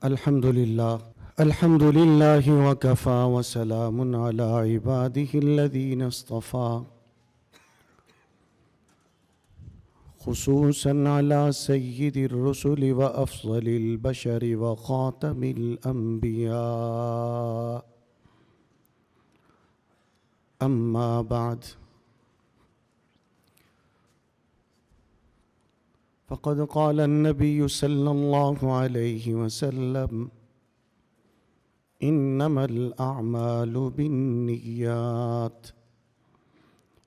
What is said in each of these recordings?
الحمد لله وكفى وسلام على عباده الذين اصطفى خصوصا على سيد الرسل وأفضل البشر وخاتم الأنبياء أما بعد فقد قال النبي صلى الله عليه وسلم إنما الأعمال بالنيات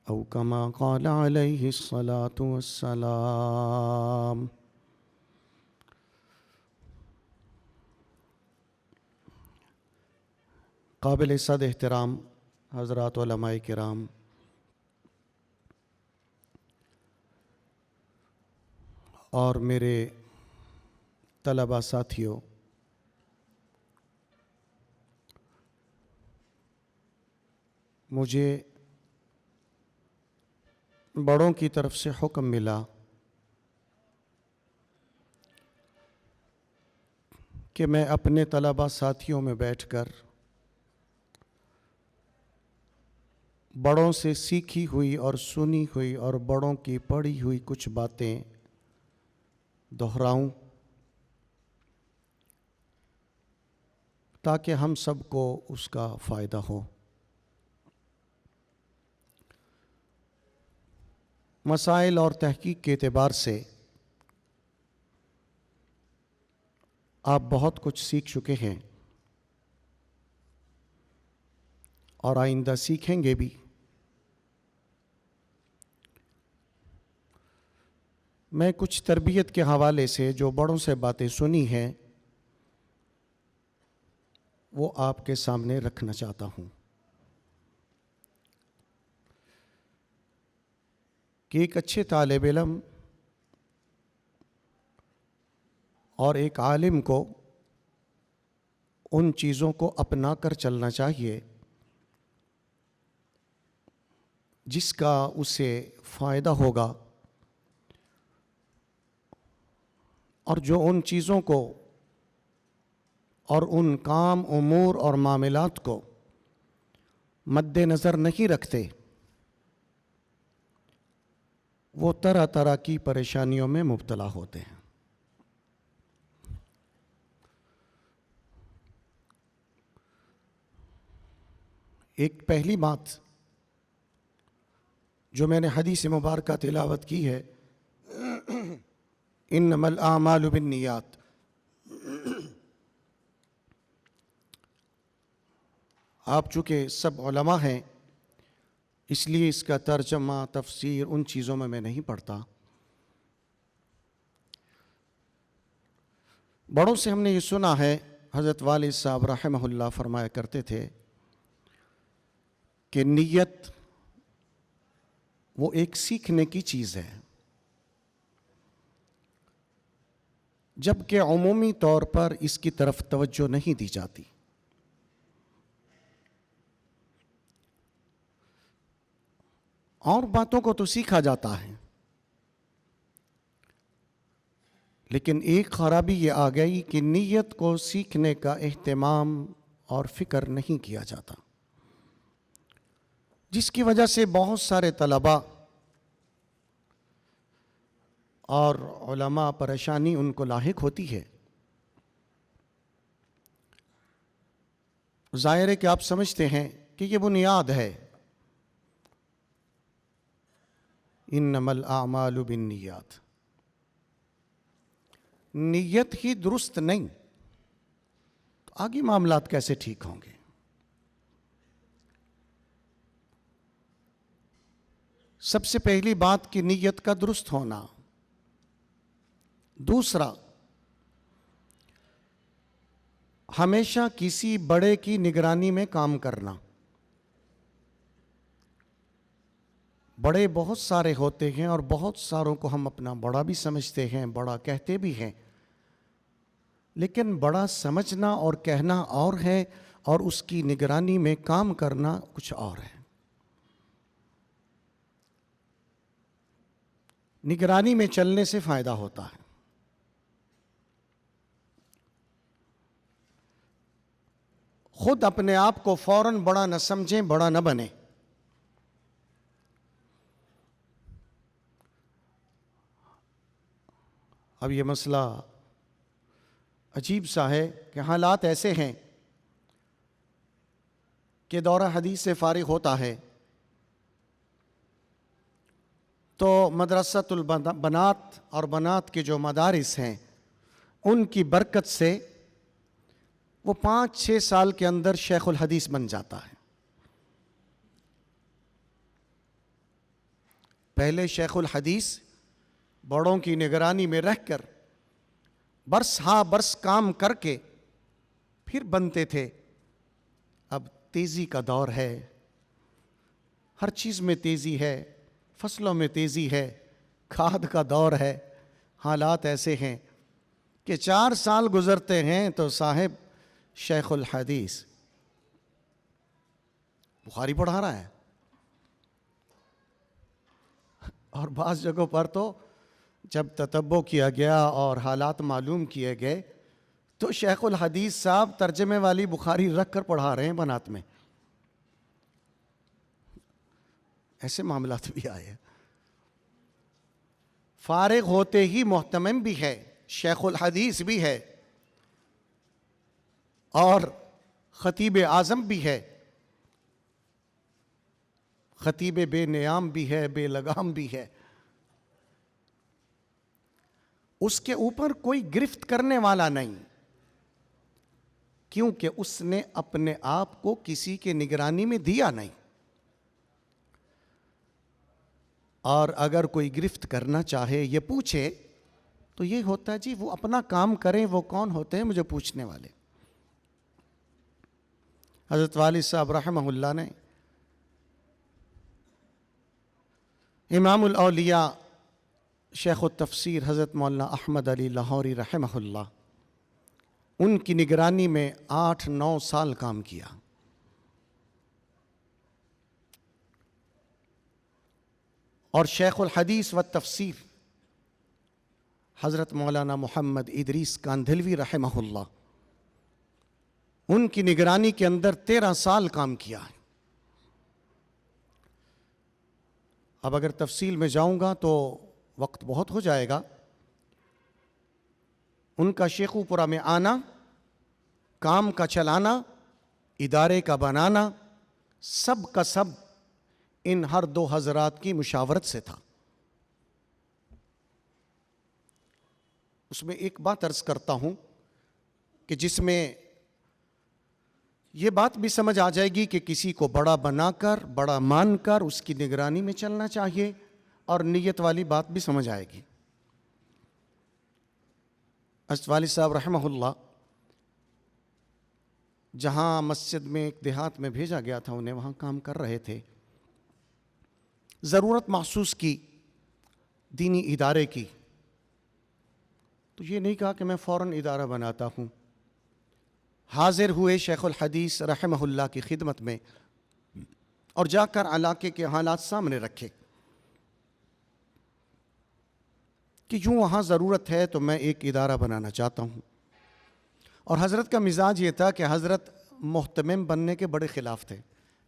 أو كما قال عليه الصلاة والسلام۔ قابل صد احترام حضرات علماء کرام، اور میرے طلبہ ساتھیوں، مجھے بڑوں کی طرف سے حکم ملا کہ میں اپنے طلبہ ساتھیوں میں بیٹھ کر بڑوں سے سیکھی ہوئی اور سنی ہوئی اور بڑوں کی پڑھی ہوئی کچھ باتیں دہراؤں تاکہ ہم سب کو اس کا فائدہ ہو۔ مسائل اور تحقیق کے اعتبار سے آپ بہت کچھ سیکھ چکے ہیں اور آئندہ سیکھیں گے بھی۔ میں کچھ تربیت کے حوالے سے جو بڑوں سے باتیں سنی ہیں وہ آپ کے سامنے رکھنا چاہتا ہوں کہ ایک اچھے طالب علم اور ایک عالم کو ان چیزوں کو اپنا کر چلنا چاہیے جس کا اسے فائدہ ہوگا، اور جو ان چیزوں کو اور ان کام، امور اور معاملات کو مد نظر نہیں رکھتے، وہ طرح طرح کی پریشانیوں میں مبتلا ہوتے ہیں۔ ایک پہلی بات جو میں نے حدیث مبارکہ تلاوت کی ہے، انما الاعمال بالنیات، آپ چونکہ سب علماء ہیں اس لیے اس کا ترجمہ، تفسیر ان چیزوں میں نہیں پڑھتا۔ بڑوں سے ہم نے یہ سنا ہے، حضرت والد صاحب رحمہ اللہ فرمایا کرتے تھے کہ نیت وہ ایک سیکھنے کی چیز ہے، جبکہ عمومی طور پر اس کی طرف توجہ نہیں دی جاتی۔ اور باتوں کو تو سیکھا جاتا ہے، لیکن ایک خرابی یہ آ گئی کہ نیت کو سیکھنے کا اہتمام اور فکر نہیں کیا جاتا، جس کی وجہ سے بہت سارے طلباء اور علماء پریشانی ان کو لاحق ہوتی ہے۔ ظاہر ہے کہ آپ سمجھتے ہیں کہ یہ بنیاد ہے، انما الاعمال بالنیات، نیت ہی درست نہیں تو آگے معاملات کیسے ٹھیک ہوں گے؟ سب سے پہلی بات کہ نیت کا درست ہونا۔ دوسرا، ہمیشہ کسی بڑے کی نگرانی میں کام کرنا۔ بڑے بہت سارے ہوتے ہیں اور بہت ساروں کو ہم اپنا بڑا بھی سمجھتے ہیں، بڑا کہتے بھی ہیں، لیکن بڑا سمجھنا اور کہنا اور ہے اور اس کی نگرانی میں کام کرنا کچھ اور ہے۔ نگرانی میں چلنے سے فائدہ ہوتا ہے۔ خود اپنے آپ کو فوراً بڑا نہ سمجھیں، بڑا نہ بنیں۔ اب یہ مسئلہ عجیب سا ہے کہ حالات ایسے ہیں کہ دورہ حدیث سے فارغ ہوتا ہے تو مدرسۃ البنات اور بنات کے جو مدارس ہیں ان کی برکت سے وہ 5-6 سال کے اندر شیخ الحدیث بن جاتا ہے۔ پہلے شیخ الحدیث بڑوں کی نگرانی میں رہ کر برس ہاں برس کام کر کے پھر بنتے تھے۔ اب تیزی کا دور ہے، ہر چیز میں تیزی ہے، فصلوں میں تیزی ہے، کھاد کا دور ہے۔ حالات ایسے ہیں کہ 4 سال گزرتے ہیں تو صاحب شیخ الحدیث بخاری پڑھا رہا ہے، اور بعض جگہوں پر تو جب تتبع کیا گیا اور حالات معلوم کیے گئے تو شیخ الحدیث صاحب ترجمے والی بخاری رکھ کر پڑھا رہے ہیں بنات میں۔ ایسے معاملات بھی آئے ہیں۔ فارغ ہوتے ہی محتمم بھی ہے، شیخ الحدیث بھی ہے، اور خطیب اعظم بھی ہے، خطیب بے نیام بھی ہے، بے لگام بھی ہے۔ اس کے اوپر کوئی گرفت کرنے والا نہیں، کیونکہ اس نے اپنے آپ کو کسی کے نگرانی میں دیا نہیں۔ اور اگر کوئی گرفت کرنا چاہے، یہ پوچھے، تو یہ ہوتا ہے جی وہ اپنا کام کریں، وہ کون ہوتے ہیں مجھے پوچھنے والے۔ حضرت والد صاحب رحمہ اللہ نے امام الاولیاء شیخ التفسیر حضرت مولانا احمد علی لاہوری رحمہ اللہ، ان کی نگرانی میں 8-9 سال کام کیا۔ اور شیخ الحدیث و تفسیر حضرت مولانا محمد ادریس کاندھلوی رحمہ اللہ، ان کی نگرانی کے اندر 13 سال کام کیا ہے۔ اب اگر تفصیل میں جاؤں گا تو وقت بہت ہو جائے گا۔ ان کا شیخو پورہ میں آنا، کام کا چلانا، ادارے کا بنانا، سب کا سب ان ہر 2 حضرات کی مشاورت سے تھا۔ اس میں ایک بات عرض کرتا ہوں کہ جس میں یہ بات بھی سمجھ آ جائے گی کہ کسی کو بڑا بنا کر، بڑا مان کر اس کی نگرانی میں چلنا چاہیے، اور نیت والی بات بھی سمجھ آئے گی۔ حضرت والد صاحب رحمہ اللہ جہاں مسجد میں ایک دیہات میں بھیجا گیا تھا انہیں، وہاں کام کر رہے تھے۔ ضرورت محسوس کی دینی ادارے کی، تو یہ نہیں کہا کہ میں فوراً ادارہ بناتا ہوں۔ حاضر ہوئے شیخ الحدیث رحمہ اللہ کی خدمت میں، اور جا کر علاقے کے حالات سامنے رکھے کہ یوں وہاں ضرورت ہے تو میں ایک ادارہ بنانا چاہتا ہوں۔ اور حضرت کا مزاج یہ تھا کہ حضرت محتمم بننے کے بڑے خلاف تھے،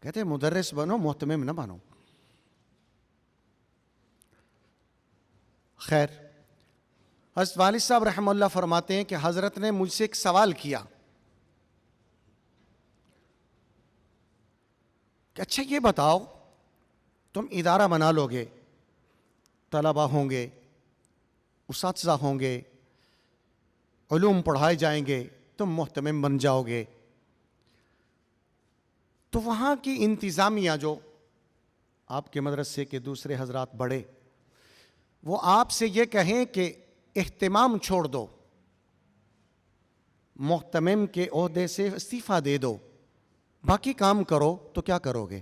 کہتے ہیں مدرس بنو، محتمم نہ بنو۔ خیر، حضرت والد صاحب رحمہ اللہ فرماتے ہیں کہ حضرت نے مجھ سے ایک سوال کیا کہ اچھا یہ بتاؤ، تم ادارہ بنا لو گے، طلبہ ہوں گے، اساتذہ ہوں گے، علوم پڑھائے جائیں گے، تم محتمم بن جاؤ گے، تو وہاں کی انتظامیہ جو آپ کے مدرسے کے دوسرے حضرات بڑے، وہ آپ سے یہ کہیں کہ اہتمام چھوڑ دو، محتمم کے عہدے سے استعفیٰ دے دو، باقی کام کرو، تو کیا کرو گے؟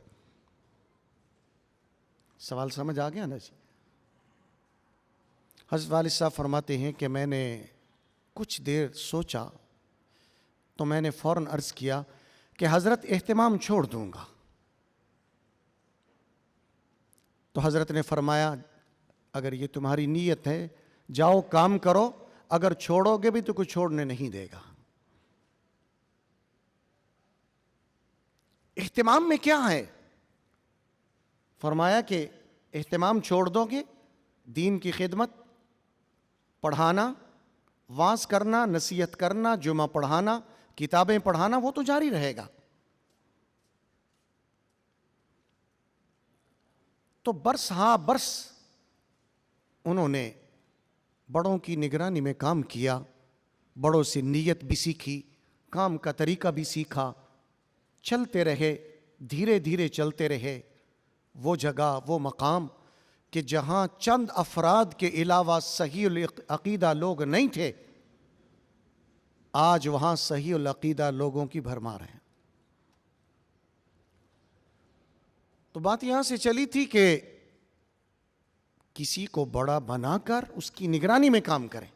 سوال سمجھ آ گیا نا جی؟ حضرت والد صاحب فرماتے ہیں کہ میں نے کچھ دیر سوچا تو میں نے فوراً عرض کیا کہ حضرت اہتمام چھوڑ دوں گا۔ تو حضرت نے فرمایا اگر یہ تمہاری نیت ہے جاؤ کام کرو، اگر چھوڑو گے بھی تو کوئی چھوڑنے نہیں دے گا۔ اہتمام میں کیا ہے؟ فرمایا کہ اہتمام چھوڑ دو گے، دین کی خدمت، پڑھانا، واعظ کرنا، نصیحت کرنا، جمعہ پڑھانا، کتابیں پڑھانا، وہ تو جاری رہے گا۔ تو برس ہاں برس انہوں نے بڑوں کی نگرانی میں کام کیا، بڑوں سے نیت بھی سیکھی، کام کا طریقہ بھی سیکھا، چلتے رہے، دھیرے دھیرے چلتے رہے۔ وہ جگہ، وہ مقام کہ جہاں چند افراد کے علاوہ صحیح العقیدہ لوگ نہیں تھے، آج وہاں صحیح العقیدہ لوگوں کی بھرمار ہے۔ تو بات یہاں سے چلی تھی کہ کسی کو بڑا بنا کر اس کی نگرانی میں کام کریں۔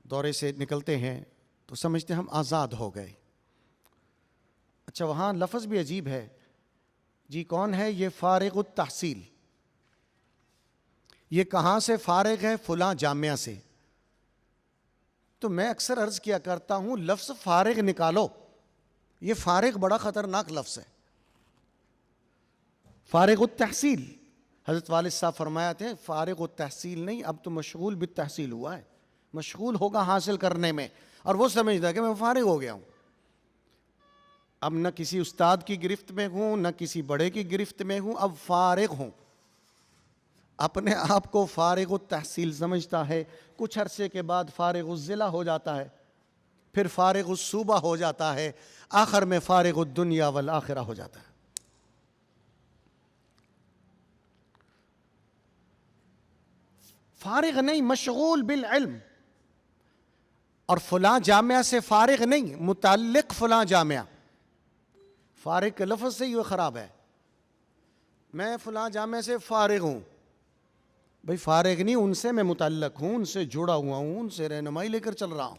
دورے سے نکلتے ہیں تو سمجھتے ہیں ہم آزاد ہو گئے۔ اچھا، وہاں لفظ بھی عجیب ہے، جی کون ہے یہ فارغ التحصیل؟ یہ کہاں سے فارغ ہے؟ فلاں جامعہ سے۔ تو میں اکثر عرض کیا کرتا ہوں لفظ فارغ نکالو، یہ فارغ بڑا خطرناک لفظ ہے۔ فارغ التحصیل، حضرت والد صاحب فرمایا تھے فارغ التحصیل نہیں، اب تو مشغول بالتحصیل ہوا ہے، مشغول ہوگا حاصل کرنے میں، اور وہ سمجھتا ہے کہ میں فارغ ہو گیا ہوں۔ اب نہ کسی استاد کی گرفت میں ہوں، نہ کسی بڑے کی گرفت میں ہوں، اب فارغ ہوں۔ اپنے آپ کو فارغ التحصیل سمجھتا ہے، کچھ عرصے کے بعد فارغ الضلع ہو جاتا ہے، پھر فارغ الصوبہ ہو جاتا ہے، آخر میں فارغ الدنیا والآخرہ ہو جاتا ہے۔ فارغ نہیں، مشغول بالعلم۔ اور فلاں جامعہ سے فارغ نہیں، متعلق فلاں جامعہ۔ فارغ کے لفظ سے یہ خراب ہے، میں فلاں جامعہ سے فارغ ہوں۔ بھئی فارغ نہیں، ان سے میں متعلق ہوں، ان سے جڑا ہوا ہوں، ان سے رہنمائی لے کر چل رہا ہوں۔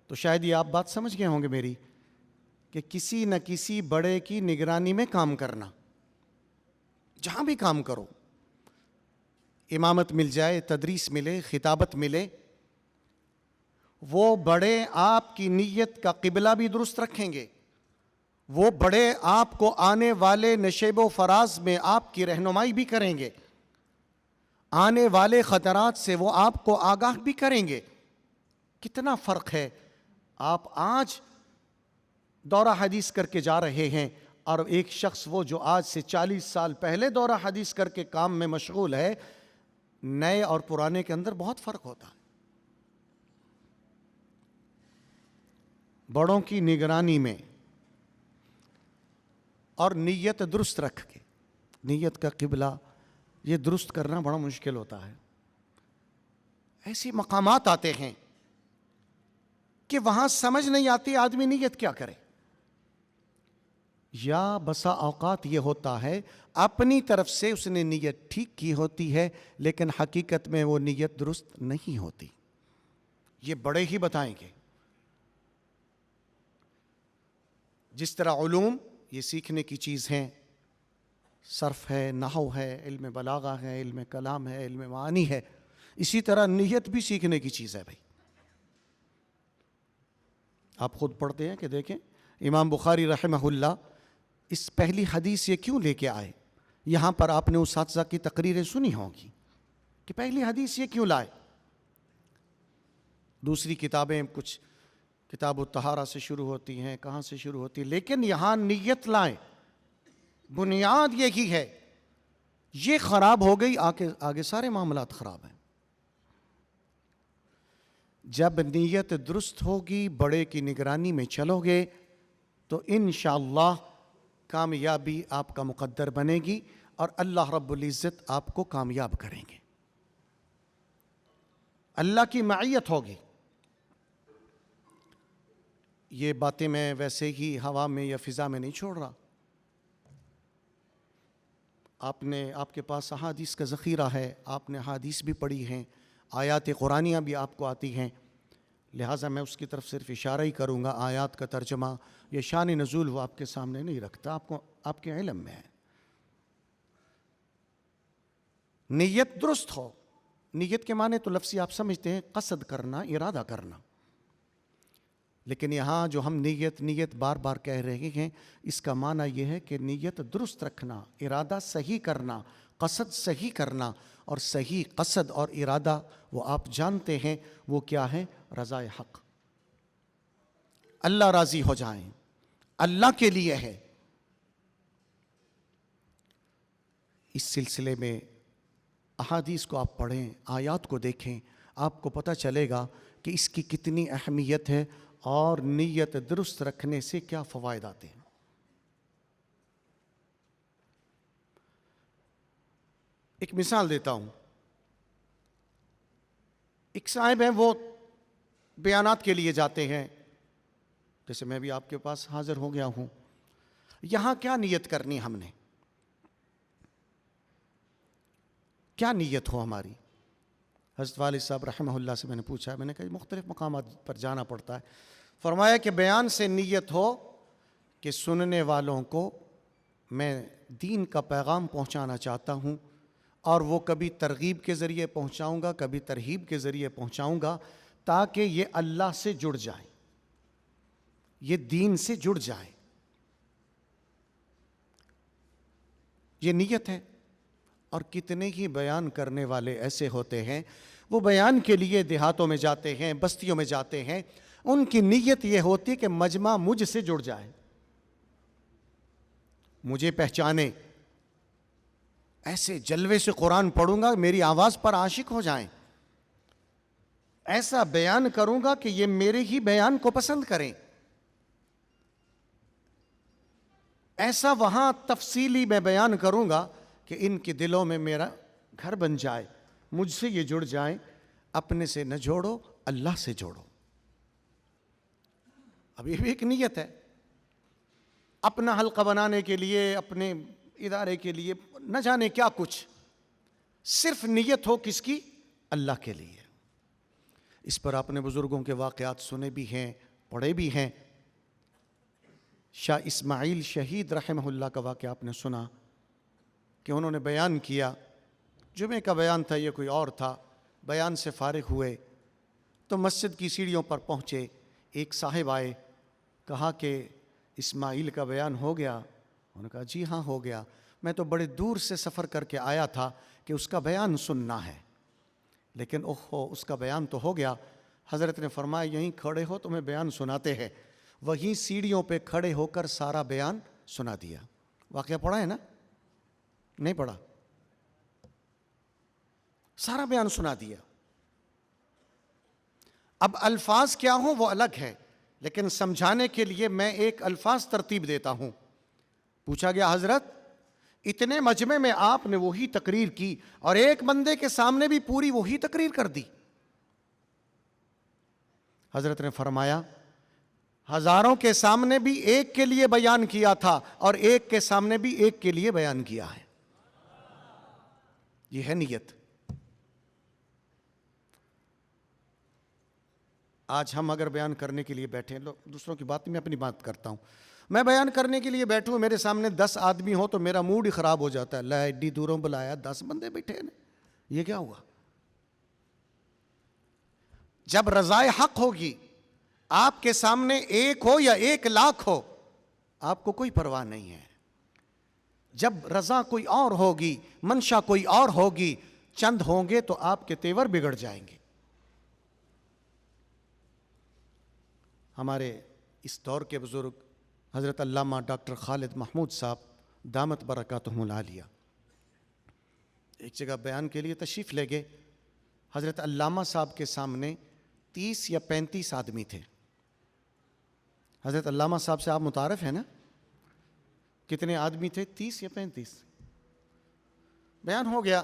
تو شاید یہ آپ بات سمجھ گئے ہوں گے میری، کہ کسی نہ کسی بڑے کی نگرانی میں کام کرنا، جہاں بھی کام کرو، امامت مل جائے، تدریس ملے، خطابت ملے، وہ بڑے آپ کی نیت کا قبلہ بھی درست رکھیں گے، وہ بڑے آپ کو آنے والے نشیب و فراز میں آپ کی رہنمائی بھی کریں گے، آنے والے خطرات سے وہ آپ کو آگاہ بھی کریں گے۔ کتنا فرق ہے! آپ آج دورہ حدیث کر کے جا رہے ہیں، اور ایک شخص وہ جو آج سے 40 سال پہلے دورہ حدیث کر کے کام میں مشغول ہے، نئے اور پرانے کے اندر بہت فرق ہوتا ہے۔ بڑوں کی نگرانی میں اور نیت درست رکھ کے، نیت کا قبلہ یہ درست کرنا بڑا مشکل ہوتا ہے۔ ایسی مقامات آتے ہیں کہ وہاں سمجھ نہیں آتی آدمی نیت کیا کرے، یا بسا اوقات یہ ہوتا ہے اپنی طرف سے اس نے نیت ٹھیک کی ہوتی ہے، لیکن حقیقت میں وہ نیت درست نہیں ہوتی۔ یہ بڑے ہی بتائیں گے۔ جس طرح علوم یہ سیکھنے کی چیز ہیں، صرف ہے، نحو ہے، علم بلاغہ ہے، علم کلام ہے، علم معانی ہے، اسی طرح نیت بھی سیکھنے کی چیز ہے بھائی۔ آپ خود پڑھتے ہیں کہ دیکھیں امام بخاری رحمہ اللہ اس پہلی حدیث یہ کیوں لے کے آئے؟ یہاں پر آپ نے اساتذہ کی تقریریں سنی ہوں گی کہ پہلی حدیث یہ کیوں لائے۔ دوسری کتابیں کچھ کتاب الطہارہ سے شروع ہوتی ہیں، کہاں سے شروع ہوتی ہیں، لیکن یہاں نیت لائیں، بنیاد یہی ہے۔ یہ خراب ہو گئی، آگے سارے معاملات خراب ہیں۔ جب نیت درست ہوگی، بڑے کی نگرانی میں چلو گے تو انشاءاللہ کامیابی آپ کا مقدر بنے گی، اور اللہ رب العزت آپ کو کامیاب کریں گے، اللہ کی معیت ہوگی۔ یہ باتیں میں ویسے ہی ہوا میں یا فضا میں نہیں چھوڑ رہا، آپ کے پاس احادیث کا ذخیرہ ہے، آپ نے احادیث بھی پڑھی ہیں، آیات قرآنیہ بھی آپ کو آتی ہیں، لہٰذا میں اس کی طرف صرف اشارہ ہی کروں گا۔ آیات کا ترجمہ یا شان نزول وہ آپ کے سامنے نہیں رکھتا، آپ کے علم میں ہے۔ نیت درست ہو، نیت کے معنی تو لفظی آپ سمجھتے ہیں، قصد کرنا، ارادہ کرنا، لیکن یہاں جو ہم نیت بار بار کہہ رہے ہیں، اس کا معنی یہ ہے کہ نیت درست رکھنا، ارادہ صحیح کرنا، قصد صحیح کرنا، اور صحیح قصد اور ارادہ وہ آپ جانتے ہیں وہ کیا ہے؟ رضا حق، اللہ راضی ہو جائیں، اللہ کے لیے ہے۔ اس سلسلے میں احادیث کو آپ پڑھیں، آیات کو دیکھیں، آپ کو پتہ چلے گا کہ اس کی کتنی اہمیت ہے اور نیت درست رکھنے سے کیا فوائد آتے ہیں۔ ایک مثال دیتا ہوں۔ ایک صاحب ہیں، وہ بیانات کے لیے جاتے ہیں، جیسے میں بھی آپ کے پاس حاضر ہو گیا ہوں۔ یہاں کیا نیت کرنی ہم نے؟ کیا نیت ہو ہماری؟ حضرت والد صاحب رحمہ اللہ سے میں نے پوچھا، میں نے کہا مختلف مقامات پر جانا پڑتا ہے۔ فرمایا کہ بیان سے نیت ہو کہ سننے والوں کو میں دین کا پیغام پہنچانا چاہتا ہوں، اور وہ کبھی ترغیب کے ذریعے پہنچاؤں گا، کبھی ترہیب کے ذریعے پہنچاؤں گا، تاکہ یہ اللہ سے جڑ جائیں، یہ دین سے جڑ جائیں۔ یہ نیت ہے۔ اور کتنے ہی بیان کرنے والے ایسے ہوتے ہیں، وہ بیان کے لیے دیہاتوں میں جاتے ہیں، بستیوں میں جاتے ہیں، ان کی نیت یہ ہوتی ہے کہ مجمع مجھ سے جڑ جائے، مجھے پہچانے، ایسے جلوے سے قرآن پڑھوں گا میری آواز پر عاشق ہو جائیں، ایسا بیان کروں گا کہ یہ میرے ہی بیان کو پسند کریں، ایسا وہاں تفصیلی میں بیان کروں گا کہ ان کے دلوں میں میرا گھر بن جائے، مجھ سے یہ جڑ جائیں۔ اپنے سے نہ جوڑو، اللہ سے جوڑو۔ اب یہ بھی ایک نیت ہے۔ اپنا حلقہ بنانے کے لیے، اپنے ادارے کے لیے، نہ جانے کیا کچھ، صرف نیت ہو کس کی؟ اللہ کے لیے۔ اس پر آپ نے بزرگوں کے واقعات سنے بھی ہیں، پڑھے بھی ہیں۔ شاہ اسماعیل شہید رحمہ اللہ کا واقعہ آپ نے سنا کہ انہوں نے بیان کیا، جمعے کا بیان تھا، یہ کوئی اور تھا، بیان سے فارغ ہوئے تو مسجد کی سیڑھیوں پر پہنچے، ایک صاحب آئے، کہا کہ اسماعیل کا بیان ہو گیا؟ انہوں نے کہا جی ہاں ہو گیا، میں تو بڑے دور سے سفر کر کے آیا تھا کہ اس کا بیان سننا ہے، لیکن اوہو اس کا بیان تو ہو گیا۔ حضرت نے فرمایا یہیں کھڑے ہو تمہیں بیان سناتے ہیں۔ وہیں سیڑھیوں پہ کھڑے ہو کر سارا بیان سنا دیا۔ واقعہ پڑھا ہے نا؟ نہیں پڑھا؟ سارا بیان سنا دیا۔ اب الفاظ کیا ہوں وہ الگ ہے، لیکن سمجھانے کے لیے میں ایک الفاظ ترتیب دیتا ہوں۔ پوچھا گیا حضرت اتنے مجمع میں آپ نے وہی تقریر کی اور ایک بندے کے سامنے بھی پوری وہی تقریر کر دی۔ حضرت نے فرمایا ہزاروں کے سامنے بھی ایک کے لیے بیان کیا تھا اور ایک کے سامنے بھی ایک کے لیے بیان کیا ہے۔ یہ ہے نیت۔ آج ہم اگر بیان کرنے کے لیے بیٹھے، دوسروں کی بات میں اپنی بات کرتا ہوں، میں بیان کرنے کے لیے بیٹھوں، میرے سامنے 10 آدمی ہوں تو میرا موڈ ہی خراب ہو جاتا ہے، لا ایڈی دوروں بلایا 10 بندے بیٹھے ہیں، یہ کیا ہوا؟ جب رضائے حق ہوگی، آپ کے سامنے 1 ہو یا 1,00,000 ہو، آپ کو کوئی پرواہ نہیں ہے۔ جب رضا کوئی اور ہوگی، منشا کوئی اور ہوگی، چند ہوں گے تو آپ کے تیور بگڑ جائیں گے۔ ہمارے اس دور کے بزرگ حضرت علامہ ڈاکٹر خالد محمود صاحب دامت برکاتہم العالیہ ایک جگہ بیان کے لیے تشریف لے گئے۔ حضرت علامہ صاحب کے سامنے 30 یا 35 آدمی تھے۔ حضرت علامہ صاحب سے آپ متعارف ہیں نا؟ کتنے آدمی تھے؟ 30 یا 35۔ بیان ہو گیا،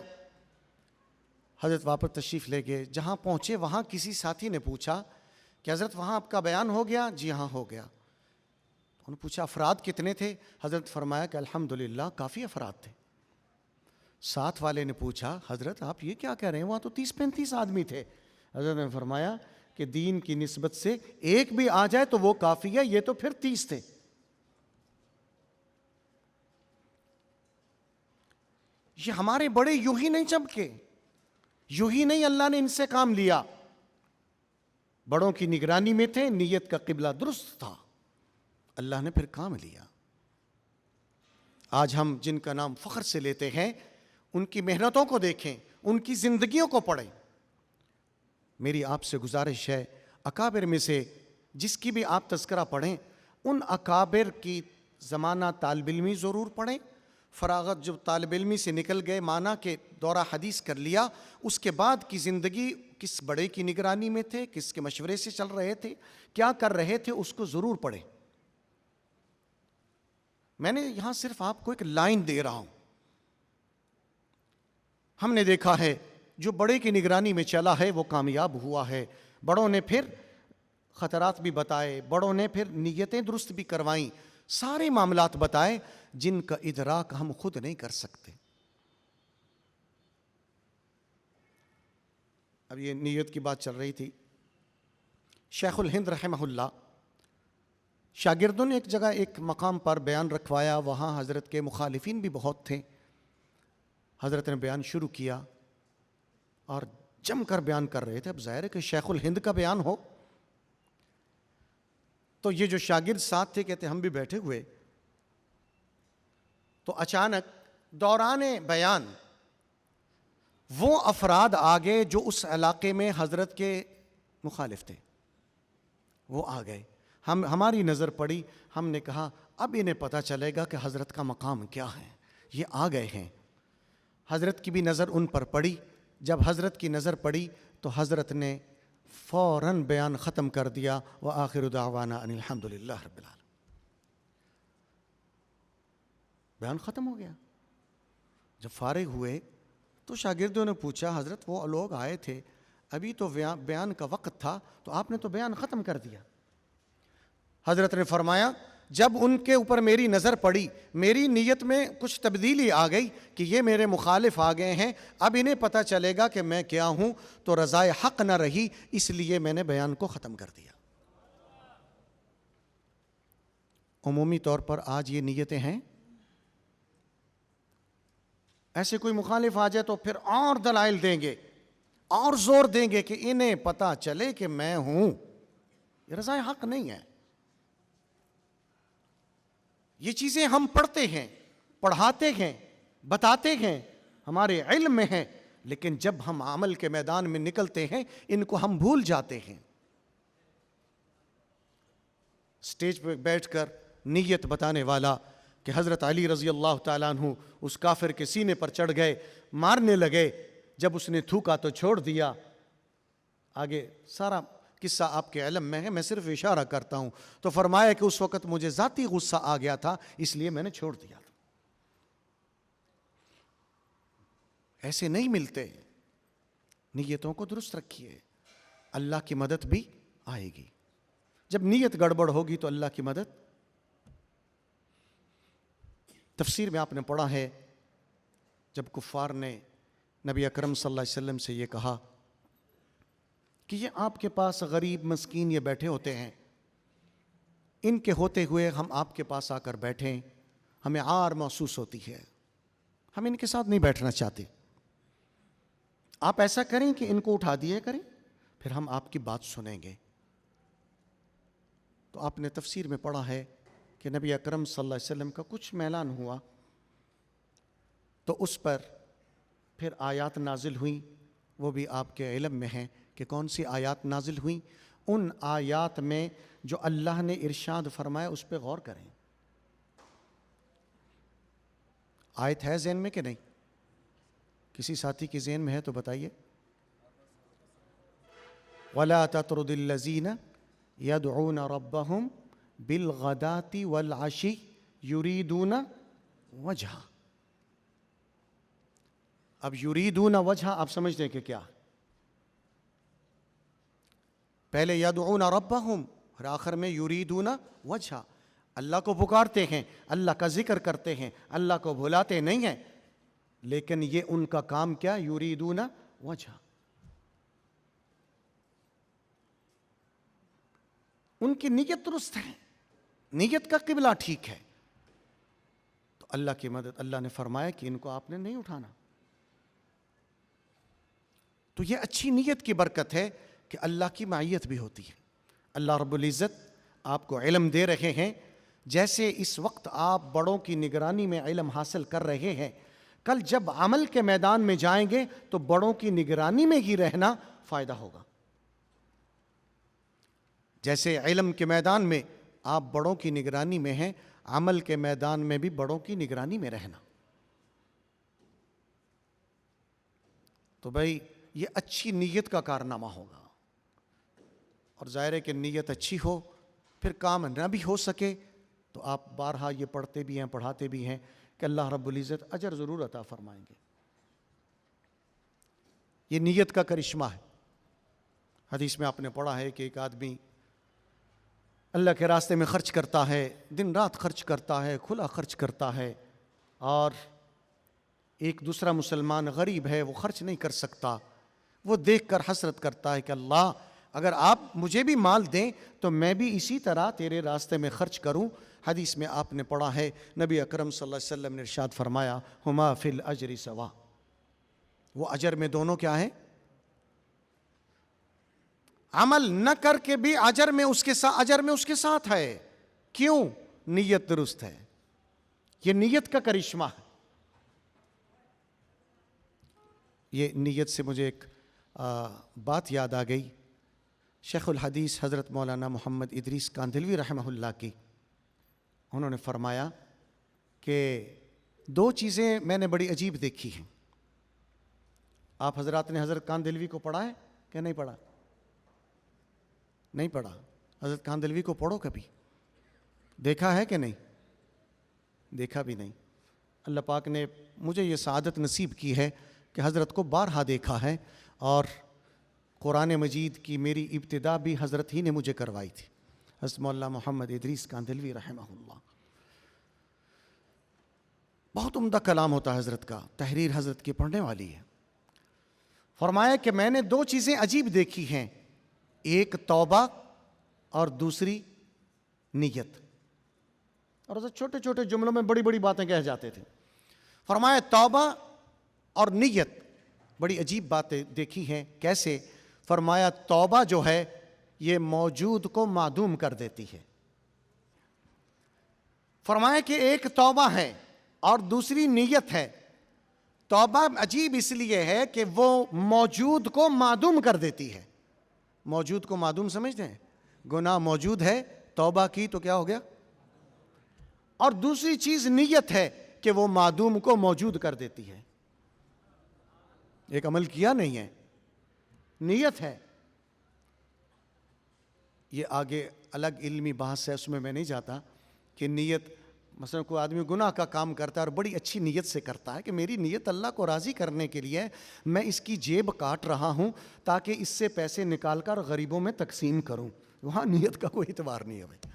حضرت واپس تشریف لے گئے۔ جہاں پہنچے وہاں کسی ساتھی نے پوچھا کہ حضرت وہاں آپ کا بیان ہو گیا؟ جی ہاں ہو گیا۔ انہوں نے پوچھا افراد کتنے تھے؟ حضرت فرمایا کہ الحمدللہ کافی افراد تھے۔ ساتھ والے نے پوچھا حضرت آپ یہ کیا کہہ رہے ہیں، وہاں تو 30-35 آدمی تھے۔ حضرت نے فرمایا کہ دین کی نسبت سے ایک بھی آ جائے تو وہ کافی ہے، یہ تو پھر 30 تھے۔ یہ ہمارے بڑے یوں ہی نہیں چمکے، یوں ہی نہیں اللہ نے ان سے کام لیا، بڑوں کی نگرانی میں تھے، نیت کا قبلہ درست تھا، اللہ نے پھر کام لیا۔ آج ہم جن کا نام فخر سے لیتے ہیں ان کی محنتوں کو دیکھیں، ان کی زندگیوں کو پڑھیں۔ میری آپ سے گزارش ہے، اکابر میں سے جس کی بھی آپ تذکرہ پڑھیں، ان اکابر کی زمانہ طالب علمی ضرور پڑھیں، فراغت جب طالب علمی سے نکل گئے، مانا کہ دورہ حدیث کر لیا، اس کے بعد کی زندگی کس بڑے کی نگرانی میں تھے، کس کے مشورے سے چل رہے تھے، کیا کر رہے تھے، اس کو ضرور پڑھیں۔ میں نے یہاں صرف آپ کو ایک لائن دے رہا ہوں۔ ہم نے دیکھا ہے جو بڑے کی نگرانی میں چلا ہے وہ کامیاب ہوا ہے، بڑوں نے پھر خطرات بھی بتائے، بڑوں نے پھر نیتیں درست بھی کروائیں، سارے معاملات بتائے جن کا ادراک ہم خود نہیں کر سکتے۔ اب یہ نیت کی بات چل رہی تھی، شیخ الہند رحمہ اللہ شاگردوں نے ایک جگہ ایک مقام پر بیان رکھوایا، وہاں حضرت کے مخالفین بھی بہت تھے۔ حضرت نے بیان شروع کیا اور جم کر بیان کر رہے تھے۔ اب ظاہر ہے کہ شیخ الہند کا بیان ہو تو یہ جو شاگرد ساتھ تھے کہتے ہم بھی بیٹھے ہوئے، تو اچانک دوران بیان وہ افراد آگے جو اس علاقے میں حضرت کے مخالف تھے، وہ آ گئے، ہماری نظر پڑی، ہم نے کہا اب انہیں پتہ چلے گا کہ حضرت کا مقام کیا ہے، یہ آ گئے ہیں۔ حضرت کی بھی نظر ان پر پڑی، جب حضرت کی نظر پڑی تو حضرت نے فوراً بیان ختم کر دیا، وآخر دعوانا ان الحمدللہ رب العالمین۔ بیان ختم ہو گیا۔ جب فارغ ہوئے تو شاگردوں نے پوچھا حضرت وہ لوگ آئے تھے، ابھی تو بیان کا وقت تھا تو آپ نے تو بیان ختم کر دیا۔ حضرت نے فرمایا جب ان کے اوپر میری نظر پڑی، میری نیت میں کچھ تبدیلی آ گئی کہ یہ میرے مخالف آ گئے ہیں، اب انہیں پتہ چلے گا کہ میں کیا ہوں، تو رضائے حق نہ رہی، اس لیے میں نے بیان کو ختم کر دیا۔ عمومی طور پر آج یہ نیتیں ہیں، ایسے کوئی مخالف آ جائے تو پھر اور دلائل دیں گے، اور زور دیں گے کہ انہیں پتہ چلے کہ میں ہوں، یہ رضائے حق نہیں ہے۔ یہ چیزیں ہم پڑھتے ہیں، پڑھاتے ہیں، بتاتے ہیں، ہمارے علم میں ہیں، لیکن جب ہم عمل کے میدان میں نکلتے ہیں ان کو ہم بھول جاتے ہیں۔ سٹیج پہ بیٹھ کر نیت بتانے والا کہ حضرت علی رضی اللہ تعالیٰ عنہ اس کافر کے سینے پر چڑھ گئے، مارنے لگے، جب اس نے تھوکا تو چھوڑ دیا۔ آگے سارا قصہ آپ کے علم میں ہے، میں صرف اشارہ کرتا ہوں۔ تو فرمایا کہ اس وقت مجھے ذاتی غصہ آ گیا تھا، اس لیے میں نے چھوڑ دیا تھا۔ ایسے نہیں ملتے، نیتوں کو درست رکھیے، اللہ کی مدد بھی آئے گی۔ جب نیت گڑبڑ ہوگی تو اللہ کی مدد۔ تفسیر میں آپ نے پڑھا ہے جب کفار نے نبی اکرم صلی اللہ علیہ وسلم سے یہ کہا کہ یہ آپ کے پاس غریب مسکین یہ بیٹھے ہوتے ہیں، ان کے ہوتے ہوئے ہم آپ کے پاس آ کر بیٹھیں، ہمیں عار محسوس ہوتی ہے، ہم ان کے ساتھ نہیں بیٹھنا چاہتے، آپ ایسا کریں کہ ان کو اٹھا دیے کریں، پھر ہم آپ کی بات سنیں گے۔ تو آپ نے تفسیر میں پڑھا ہے کہ نبی اکرم صلی اللہ علیہ وسلم کا کچھ میلان ہوا تو اس پر پھر آیات نازل ہوئیں، وہ بھی آپ کے علم میں ہیں کہ کون سی آیات نازل ہوئیں۔ ان آیات میں جو اللہ نے ارشاد فرمایا اس پہ غور کریں۔ آیت ہے ذہن میں کہ نہیں؟ کسی ساتھی کے ذہن میں ہے تو بتائیے۔ وَلَا تَطْرُدِ الَّذِينَ يَدْعُونَ رَبَّهُمْ بِالْغَدَاةِ وَالْعَشِيِّ يُرِيدُونَ وَجْهَهُ۔ اب یریدون وجہ آپ سمجھتے ہیں کہ کیا؟ پہلے یدعون ربہم اور آخر میں یریدون وجہ، اللہ کو پکارتے ہیں، اللہ کا ذکر کرتے ہیں، اللہ کو بھلاتے نہیں ہیں، لیکن یہ ان کا کام کیا؟ یریدون وجہ، ان کی نیت درست ہے، نیت کا قبلہ ٹھیک ہے، تو اللہ کی مدد۔ اللہ نے فرمایا کہ ان کو آپ نے نہیں اٹھانا۔ تو یہ اچھی نیت کی برکت ہے کہ اللہ کی معیت بھی ہوتی ہے. اللہ رب العزت آپ کو علم دے رہے ہیں. جیسے اس وقت آپ بڑوں کی نگرانی میں علم حاصل کر رہے ہیں، کل جب عمل کے میدان میں جائیں گے تو بڑوں کی نگرانی میں ہی رہنا فائدہ ہوگا. جیسے علم کے میدان میں آپ بڑوں کی نگرانی میں ہیں، عمل کے میدان میں بھی بڑوں کی نگرانی میں رہنا. تو بھائی یہ اچھی نیت کا کارنامہ ہوگا. اور ظاہر ہے کہ نیت اچھی ہو، پھر کام نہ بھی ہو سکے تو آپ بارہا یہ پڑھتے بھی ہیں، پڑھاتے بھی ہیں کہ اللہ رب العزت اجر ضرور عطا فرمائیں گے. یہ نیت کا کرشمہ ہے. حدیث میں آپ نے پڑھا ہے کہ ایک آدمی اللہ کے راستے میں خرچ کرتا ہے، دن رات خرچ کرتا ہے، کھلا خرچ کرتا ہے، اور ایک دوسرا مسلمان غریب ہے، وہ خرچ نہیں کر سکتا. وہ دیکھ کر حسرت کرتا ہے کہ اللہ اگر آپ مجھے بھی مال دیں تو میں بھی اسی طرح تیرے راستے میں خرچ کروں. حدیث میں آپ نے پڑھا ہے نبی اکرم صلی اللہ علیہ وسلم نے ارشاد فرمایا ہما فی الاجر سوا. وہ اجر میں دونوں کیا ہیں؟ عمل نہ کر کے بھی اجر میں اس کے ساتھ ہے. کیوں؟ نیت درست ہے. یہ نیت کا کرشمہ ہے. یہ نیت سے مجھے ایک بات یاد آ گئی. شیخ الحدیث حضرت مولانا محمد ادریس کاندھلوی رحمہ اللہ کی، انہوں نے فرمایا کہ دو چیزیں میں نے بڑی عجیب دیکھی ہیں. آپ حضرات نے حضرت کاندھلوی کو پڑھا ہے کہ نہیں پڑھا؟ نہیں پڑھا. حضرت کاندھلوی کو پڑھو. کبھی دیکھا ہے کہ نہیں؟ دیکھا بھی نہیں. اللہ پاک نے مجھے یہ سعادت نصیب کی ہے کہ حضرت کو بارہا دیکھا ہے، اور قرآن مجید کی میری ابتدا بھی حضرت ہی نے مجھے کروائی تھی، حضرت مولانا محمد ادریس کاندھلوی رحمہ اللہ. بہت عمدہ کلام ہوتا ہے حضرت کا، تحریر حضرت کی پڑھنے والی ہے. فرمایا کہ میں نے دو چیزیں عجیب دیکھی ہیں، ایک توبہ اور دوسری نیت. اور حضرت چھوٹے چھوٹے جملوں میں بڑی بڑی باتیں کہہ جاتے تھے. فرمایا توبہ اور نیت بڑی عجیب باتیں دیکھی ہیں. کیسے؟ فرمایا توبہ جو ہے یہ موجود کو معدوم کر دیتی ہے. فرمایا کہ ایک توبہ ہے اور دوسری نیت ہے. توبہ عجیب اس لیے ہے کہ وہ موجود کو معدوم کر دیتی ہے. موجود کو معدوم سمجھتے ہیں؟ گناہ موجود ہے، توبہ کی تو کیا ہو گیا؟ اور دوسری چیز نیت ہے کہ وہ معدوم کو موجود کر دیتی ہے. ایک عمل کیا نہیں ہے، نیت ہے. یہ آگے الگ علمی بحث ہے، اس میں نہیں جاتا کہ نیت، مثلا کوئی آدمی گناہ کا کام کرتا ہے اور بڑی اچھی نیت سے کرتا ہے کہ میری نیت اللہ کو راضی کرنے کے لیے، میں اس کی جیب کاٹ رہا ہوں تاکہ اس سے پیسے نکال کر غریبوں میں تقسیم کروں. وہاں نیت کا کوئی اعتبار نہیں ہے بھائی.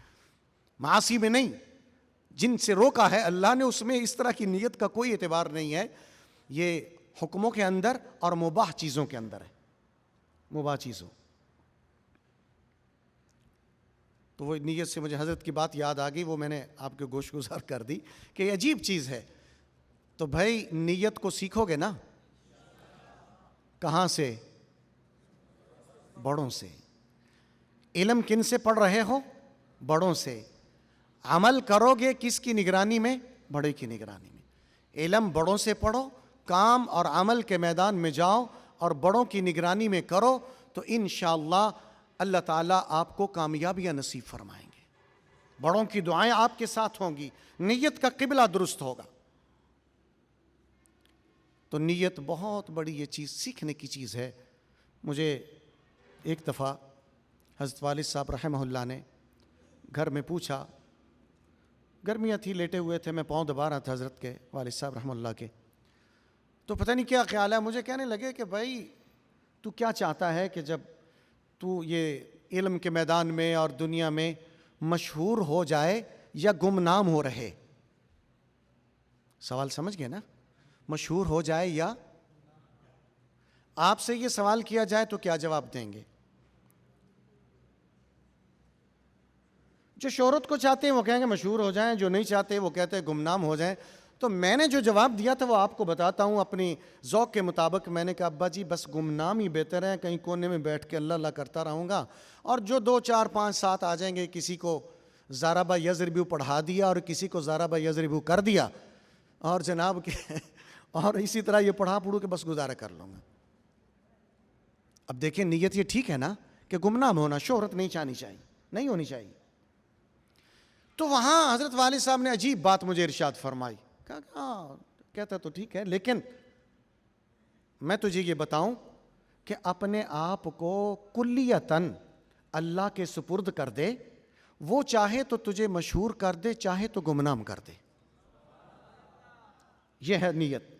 معاصی میں نہیں، جن سے روکا ہے اللہ نے اس میں اس طرح کی نیت کا کوئی اعتبار نہیں ہے. یہ حکموں کے اندر اور مباح چیزوں کے اندر ہے. مباح چیزوں. تو وہ نیت سے مجھے حضرت کی بات یاد آ گئی، وہ میں نے آپ کے گوش گزار کر دی کہ یہ عجیب چیز ہے. تو بھائی نیت کو سیکھو گے نا. کہاں سے؟ بڑوں سے. علم کن سے پڑھ رہے ہو؟ بڑوں سے. عمل کرو گے کس کی نگرانی میں؟ بڑے کی نگرانی میں. علم بڑوں سے پڑھو، کام اور عمل کے میدان میں جاؤ اور بڑوں کی نگرانی میں کرو تو انشاءاللہ اللہ تعالیٰ آپ کو کامیابیاں نصیب فرمائیں گے. بڑوں کی دعائیں آپ کے ساتھ ہوں گی. نیت کا قبلہ درست ہوگا. تو نیت بہت بڑی یہ چیز سیکھنے کی چیز ہے. مجھے ایک دفعہ حضرت والد صاحب رحمہ اللہ نے گھر میں پوچھا، گرمیاں تھی، لیٹے ہوئے تھے، میں پاؤں دبا رہا تھا حضرت کے، والد صاحب رحمہ اللہ کے. تو پتہ نہیں کیا خیال ہے، مجھے کہنے لگے کہ بھائی تو کیا چاہتا ہے کہ جب تو یہ علم کے میدان میں اور دنیا میں مشہور ہو جائے یا گمنام ہو رہے؟ سوال سمجھ گئے نا؟ مشہور ہو جائے یا؟ آپ سے یہ سوال کیا جائے تو کیا جواب دیں گے؟ جو شہرت کو چاہتے ہیں وہ کہیں گے مشہور ہو جائیں، جو نہیں چاہتے وہ کہتے ہیں گمنام ہو جائیں. تو میں نے جو جواب دیا تھا وہ آپ کو بتاتا ہوں اپنی ذوق کے مطابق. میں نے کہا ابا جی بس گمنام ہی بہتر ہے, کہیں کونے میں بیٹھ کے اللہ اللہ کرتا رہوں گا, اور جو 2 4 5 7 آ جائیں گے, کسی کو ضرب یضرب پڑھا دیا اور کسی کو ضرب یضرب کر دیا, اور جناب کہ اور اسی طرح یہ پڑھا پڑھوں کہ بس گزارا کر لوں گا. اب دیکھیں نیت یہ ٹھیک ہے نا کہ گمنام ہونا, شہرت نہیں چاہنی چاہیے, نہیں ہونی چاہیے. تو وہاں حضرت والد صاحب نے عجیب بات مجھے ارشاد فرمائی. کہا ہاں کہتا تو ٹھیک ہے, لیکن میں تجھے یہ بتاؤں کہ اپنے آپ کو کلیتاً اللہ کے سپرد کر دے, وہ چاہے تو تجھے مشہور کر دے, چاہے تو گمنام کر دے. یہ ہے نیت,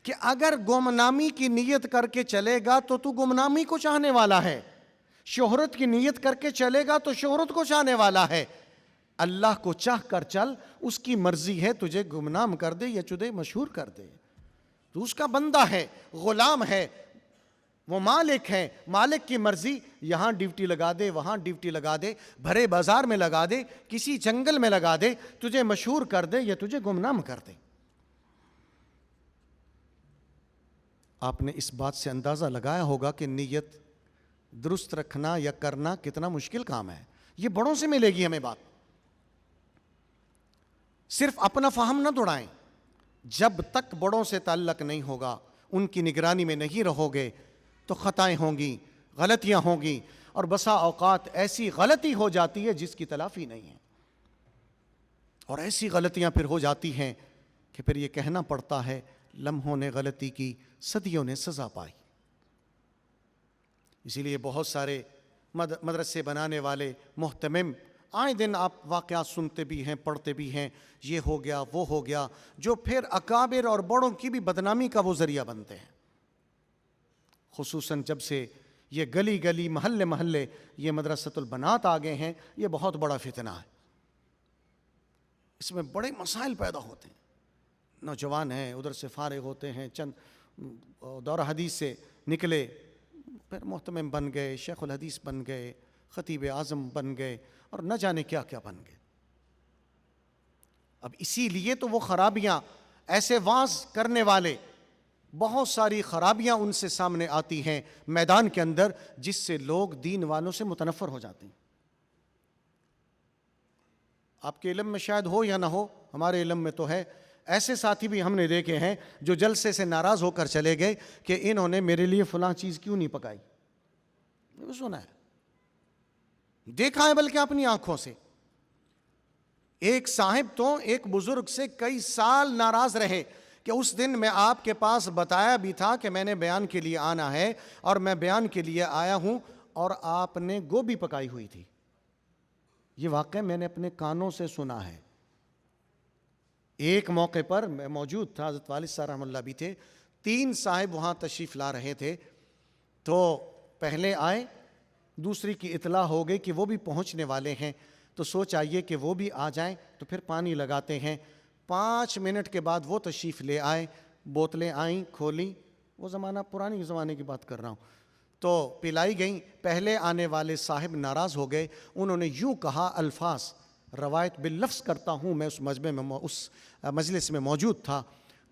کہ اگر گمنامی کی نیت کر کے چلے گا تو تو گمنامی کو چاہنے والا ہے, شہرت کی نیت کر کے چلے گا تو شہرت کو چاہنے والا ہے. اللہ کو چاہ کر چل, اس کی مرضی ہے تجھے گمنام کر دے یا تجھے مشہور کر دے. تو اس کا بندہ ہے, غلام ہے, وہ مالک ہے, مالک کی مرضی, یہاں ڈیوٹی لگا دے, وہاں ڈیوٹی لگا دے, بھرے بازار میں لگا دے, کسی جنگل میں لگا دے, تجھے مشہور کر دے یا تجھے گمنام کر دے. آپ نے اس بات سے اندازہ لگایا ہوگا کہ نیت درست رکھنا یا کرنا کتنا مشکل کام ہے. یہ بڑوں سے ملے گی ہمیں بات, صرف اپنا فہم نہ دوڑائیں. جب تک بڑوں سے تعلق نہیں ہوگا, ان کی نگرانی میں نہیں رہو گے, تو خطائیں ہوں گی, غلطیاں ہوں گی, اور بسا اوقات ایسی غلطی ہو جاتی ہے جس کی تلافی نہیں ہے, اور ایسی غلطیاں پھر ہو جاتی ہیں کہ پھر یہ کہنا پڑتا ہے لمحوں نے غلطی کی, صدیوں نے سزا پائی. اسی لیے بہت سارے مدرسے بنانے والے محتمم آئے دن آپ واقعات سنتے بھی ہیں, پڑھتے بھی ہیں, یہ ہو گیا وہ ہو گیا, جو پھر اکابر اور بڑوں کی بھی بدنامی کا وہ ذریعہ بنتے ہیں. خصوصاً جب سے یہ گلی گلی محلے محلے یہ مدرسۃ البنات آ گئے ہیں, یہ بہت بڑا فتنہ ہے. اس میں بڑے مسائل پیدا ہوتے ہیں. نوجوان ہیں, ادھر سے فارغ ہوتے ہیں, چند دورہ حدیث سے نکلے, پھر محتمم بن گئے, شیخ الحدیث بن گئے, خطیب اعظم بن گئے, اور نہ جانے کیا کیا بن گئے. اب اسی لیے تو وہ خرابیاں, ایسے واعظ کرنے والے, بہت ساری خرابیاں ان سے سامنے آتی ہیں میدان کے اندر, جس سے لوگ دین والوں سے متنفر ہو جاتے ہیں. آپ کے علم میں شاید ہو یا نہ ہو, ہمارے علم میں تو ہے. ایسے ساتھی بھی ہم نے دیکھے ہیں جو جلسے سے ناراض ہو کر چلے گئے کہ انہوں نے میرے لیے فلاں چیز کیوں نہیں پکائی. سنا ہے, دیکھا ہے بلکہ اپنی آنکھوں سے. ایک صاحب تو ایک بزرگ سے کئی سال ناراض رہے کہ اس دن میں آپ کے پاس بتایا بھی تھا کہ میں نے بیان کے لیے آنا ہے, اور میں بیان کے لیے آیا ہوں, اور آپ نے گوبھی پکائی ہوئی تھی. یہ واقعہ میں نے اپنے کانوں سے سنا ہے. ایک موقع پر میں موجود تھا, حضرت والد صاحب رحمہ اللہ بھی تھے, 3 صاحب وہاں تشریف لا رہے تھے. تو پہلے آئے, دوسری کی اطلاع ہو گئی کہ وہ بھی پہنچنے والے ہیں, تو سوچ آئیے کہ وہ بھی آ جائیں تو پھر پانی لگاتے ہیں. 5 منٹ کے بعد وہ تشریف لے آئے, بوتلیں آئیں, کھولیں, وہ زمانہ پرانی زمانے کی بات کر رہا ہوں, تو پلائی گئیں. پہلے آنے والے صاحب ناراض ہو گئے, انہوں نے یوں کہا, الفاظ روایت باللفظ کرتا ہوں, میں اس مجلس میں موجود تھا,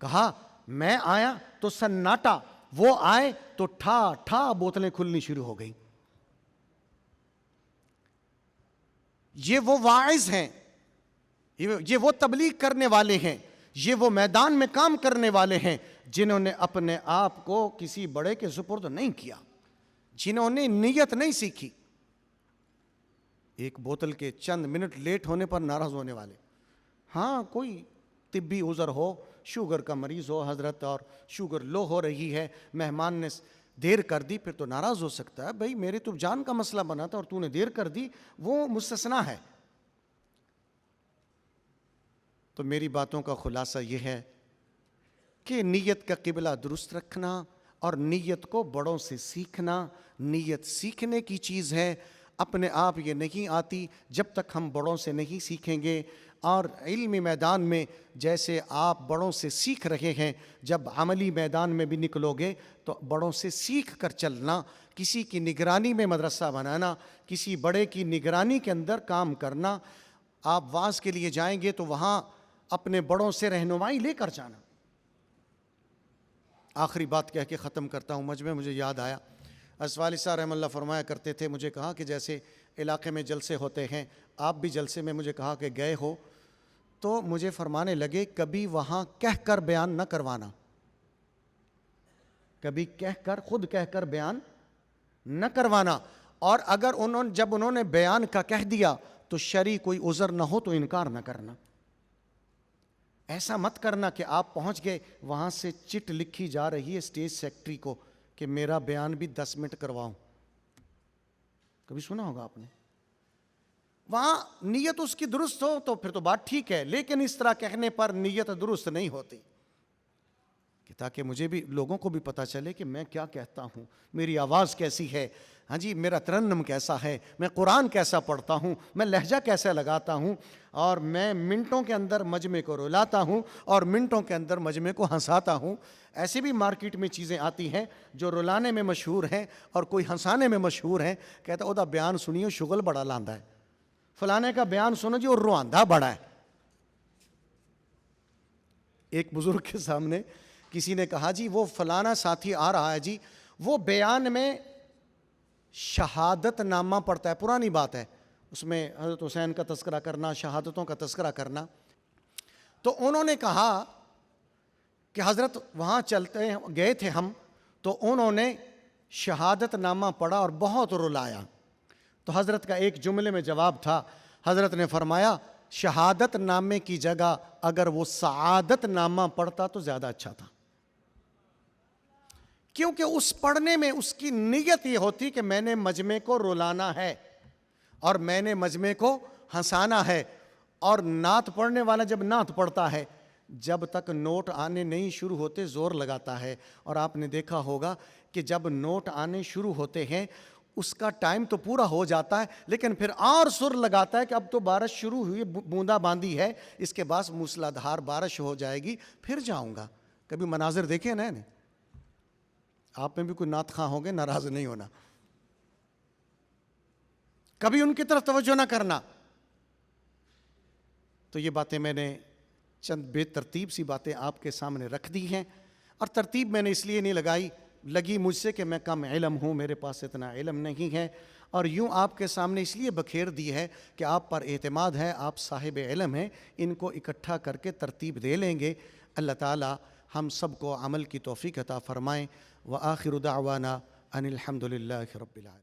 کہا میں آیا تو سناٹا, وہ آئے تو ٹھا ٹھا بوتلیں کھلنی شروع ہو گئیں. یہ وہ واعظ ہیں, یہ وہ تبلیغ کرنے والے ہیں, یہ وہ میدان میں کام کرنے والے ہیں جنہوں نے اپنے آپ کو کسی بڑے کے سپرد نہیں کیا, جنہوں نے نیت نہیں سیکھی. ایک بوتل کے چند منٹ لیٹ ہونے پر ناراض ہونے والے. ہاں کوئی طبی عذر ہو, شوگر کا مریض ہو حضرت, اور شوگر لو ہو رہی ہے, مہمان نے دیر کر دی, پھر تو ناراض ہو سکتا ہے. بھائی میرے تو جان کا مسئلہ بنا تھا اور تو نے دیر کر دی, وہ مستثنا ہے. تو میری باتوں کا خلاصہ یہ ہے کہ نیت کا قبلہ درست رکھنا, اور نیت کو بڑوں سے سیکھنا. نیت سیکھنے کی چیز ہے, اپنے آپ یہ نہیں آتی جب تک ہم بڑوں سے نہیں سیکھیں گے. اور علمی میدان میں جیسے آپ بڑوں سے سیکھ رہے ہیں, جب عملی میدان میں بھی نکلو گے تو بڑوں سے سیکھ کر چلنا. کسی کی نگرانی میں مدرسہ بنانا, کسی بڑے کی نگرانی کے اندر کام کرنا. آپ واعظ کے لیے جائیں گے تو وہاں اپنے بڑوں سے رہنمائی لے کر جانا۔ آخری بات کہہ کے ختم کرتا ہوں، مجمع مجھے یاد آیا، حضرت والد صاحب رحمہ اللہ فرمایا کرتے تھے، مجھے کہا کہ جیسے علاقے میں جلسے ہوتے ہیں، آپ بھی جلسے میں مجھے کہا کہ گئے ہو، تو مجھے فرمانے لگے کبھی وہاں کہہ کر بیان نہ کروانا، کبھی خود کہہ کر بیان نہ کروانا، اور اگر جب انہوں نے بیان کا کہہ دیا تو شرعی کوئی عذر نہ ہو تو انکار نہ کرنا۔ ایسا مت کرنا کہ آپ پہنچ گئے، وہاں سے چٹ لکھی جا رہی ہے اسٹیج سیکٹری کو کہ میرا بیان بھی 10 منٹ کرواؤں، کبھی سنا ہوگا آپ نے؟ وہاں نیت اس کی درست ہو تو پھر تو بات ٹھیک ہے، لیکن اس طرح کہنے پر نیت درست نہیں ہوتی، کہ تاکہ مجھے بھی، لوگوں کو بھی پتہ چلے کہ میں کیا کہتا ہوں، میری آواز کیسی ہے، ہاں جی، میرا ترنم کیسا ہے، میں قرآن کیسا پڑھتا ہوں، میں لہجہ کیسا لگاتا ہوں، اور میں منٹوں کے اندر مجمع کو رلاتا ہوں اور منٹوں کے اندر مجمع کو ہنساتا ہوں۔ ایسے بھی مارکیٹ میں چیزیں آتی ہیں جو رلانے میں مشہور ہیں اور کوئی ہنسانے میں مشہور ہیں، کہتا ہے وہ دا بیان سنیو شغل بڑا لاندا ہے، فلانے کا بیان سنو جی اور رواندہ بڑا ہے۔ ایک بزرگ کے سامنے کسی نے کہا جی وہ فلانا ساتھی آ رہا ہے جی، وہ بیان میں شہادت نامہ پڑھتا ہے، پرانی بات ہے، اس میں حضرت حسین کا تذکرہ کرنا، شہادتوں کا تذکرہ کرنا، تو انہوں نے کہا کہ حضرت وہاں چلتے گئے تھے ہم، تو انہوں نے شہادت نامہ پڑھا اور بہت رلایا، تو حضرت کا ایک جملے میں جواب تھا، حضرت نے فرمایا شہادت نامے کی جگہ اگر وہ سعادت نامہ پڑھتا تو زیادہ اچھا تھا، کیونکہ اس پڑھنے میں اس کی نیت یہ ہوتی کہ میں نے مجمع کو رلانا ہے اور میں نے مجمع کو ہنسانا ہے۔ اور نعت پڑھنے والا جب نعت پڑھتا ہے، جب تک نوٹ آنے نہیں شروع ہوتے زور لگاتا ہے، اور آپ نے دیکھا ہوگا کہ جب نوٹ آنے شروع ہوتے ہیں اس کا ٹائم تو پورا ہو جاتا ہے، لیکن پھر اور سر لگاتا ہے کہ اب تو بارش شروع ہوئی، بوندا باندی ہے، اس کے بعد موسلادھار بارش ہو جائے گی، پھر جاؤں گا۔ کبھی مناظر دیکھے نا؟ آپ میں بھی کوئی نعت خواں ہوں گے، ناراض نہیں ہونا، کبھی ان کی طرف توجہ نہ کرنا۔ تو یہ باتیں میں نے چند بے ترتیب سی باتیں آپ کے سامنے رکھ دی ہیں، اور ترتیب میں نے اس لیے نہیں لگی مجھ سے کہ میں کم علم ہوں، میرے پاس اتنا علم نہیں ہے، اور یوں آپ کے سامنے اس لیے بکھیر دی ہے کہ آپ پر اعتماد ہے، آپ صاحب علم ہیں، ان کو اکٹھا کر کے ترتیب دے لیں گے۔ اللہ تعالی ہم سب کو عمل کی توفیق عطا فرمائیں۔ وآخر دعوانا ان الحمد للہ رب العالمین۔